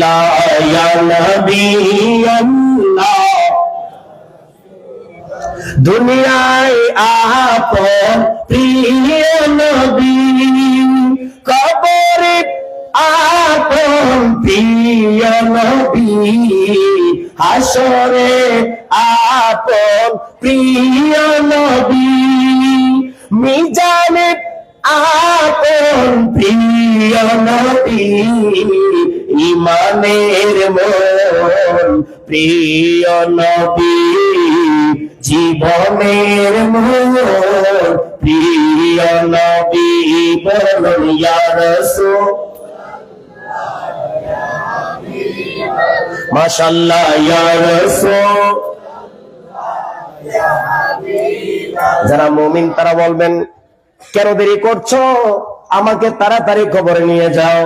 লা ইয়া নবী আল্লাহ দুনিয়ায় আপন প্রিয় নবী কবরে আপন প্রিয় নবী হাসরে আপন প্রিয় নবী মিজানে আপন প্রিয় নবী ইমানের মন প্রিয় নবী জীবনের মন প্রিয় নবী বলুন ইয়া রাসূল মাশাআল্লাহ ইয়া রাসূল। যারা মুমিন তারা বলবেন কেন দেরি করছো, আমাকে তাড়াতাড়ি কবরে নিয়ে যাও।